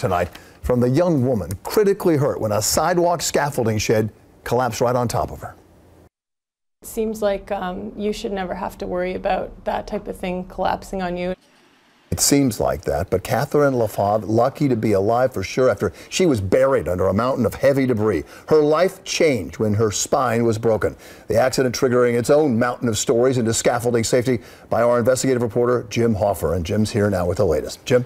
tonight from the young woman critically hurt when a sidewalk scaffolding shed collapsed right on top of her. It seems like you should never have to worry about that type of thing collapsing on you. It seems like that, but Katherine Lefavre, lucky to be alive for sure after she was buried under a mountain of heavy debris. Her life changed when her spine was broken. The accident triggering its own mountain of stories into scaffolding safety by our investigative reporter, Jim Hoffer. And Jim's here now with the latest. Jim?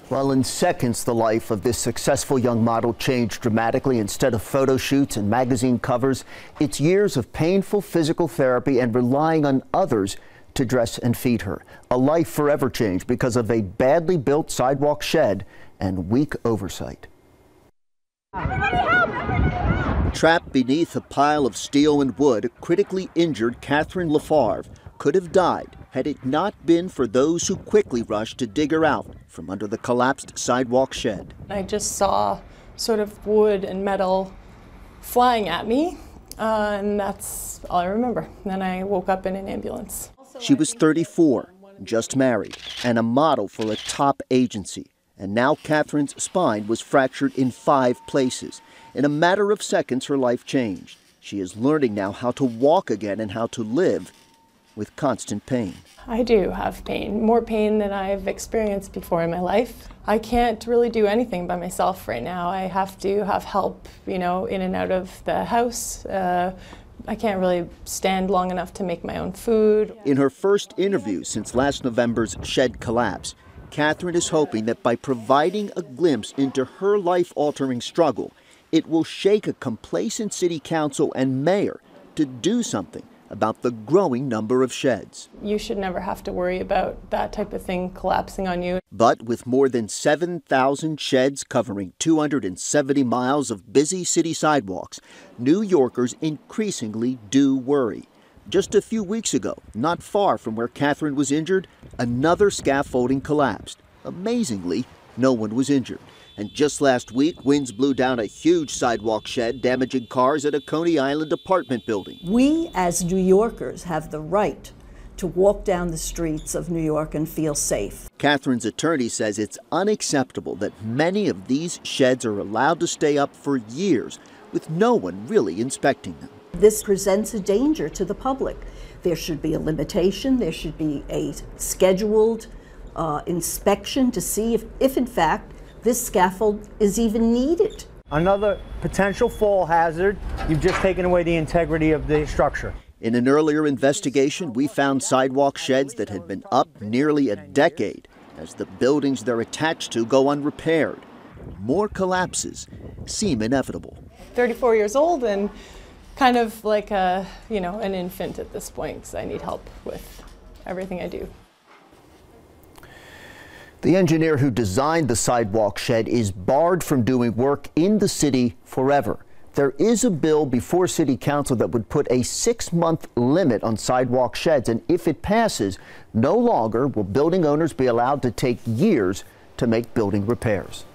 Well, in seconds, the life of this successful young model changed dramatically. Instead of photo shoots and magazine covers, it's years of painful physical therapy and relying on others to dress and feed her. A life forever changed because of a badly built sidewalk shed and weak oversight. Trapped beneath a pile of steel and wood, critically injured Katherine Lefavre could have died had it not been for those who quickly rushed to dig her out from under the collapsed sidewalk shed. I just saw sort of wood and metal flying at me, and that's all I remember. Then I woke up in an ambulance. She was 34, just married, and a model for a top agency. And now Katherine's spine was fractured in 5 places. In a matter of seconds, her life changed. She is learning now how to walk again and how to live with constant pain. I do have pain, more pain than I've experienced before in my life. I can't really do anything by myself right now. I have to have help, in and out of the house. I can't really stand long enough to make my own food. In her first interview since last November's shed collapse, Katherine is hoping that by providing a glimpse into her life-altering struggle, it will shake a complacent city council and mayor to do something about the growing number of sheds. You should never have to worry about that type of thing collapsing on you. But with more than 7,000 sheds covering 270 miles of busy city sidewalks, New Yorkers increasingly do worry. Just a few weeks ago, not far from where Katherine was injured, another scaffolding collapsed. Amazingly, no one was injured. And just last week, winds blew down a huge sidewalk shed, damaging cars at a Coney Island apartment building. We, as New Yorkers, have the right to walk down the streets of New York and feel safe. Katherine's attorney says it's unacceptable that many of these sheds are allowed to stay up for years with no one really inspecting them. This presents a danger to the public. There should be a limitation. There should be a scheduled inspection to see if in fact, this scaffold is even needed. Another potential fall hazard. You've just taken away the integrity of the structure. In an earlier investigation, we found sidewalk sheds that had been up nearly a decade as the buildings they're attached to go unrepaired. More collapses seem inevitable. 34 years old and kind of like an infant at this point, because I need help with everything I do. The engineer who designed the sidewalk shed is barred from doing work in the city forever. There is a bill before City Council that would put a 6-month limit on sidewalk sheds, and if it passes, no longer will building owners be allowed to take years to make building repairs.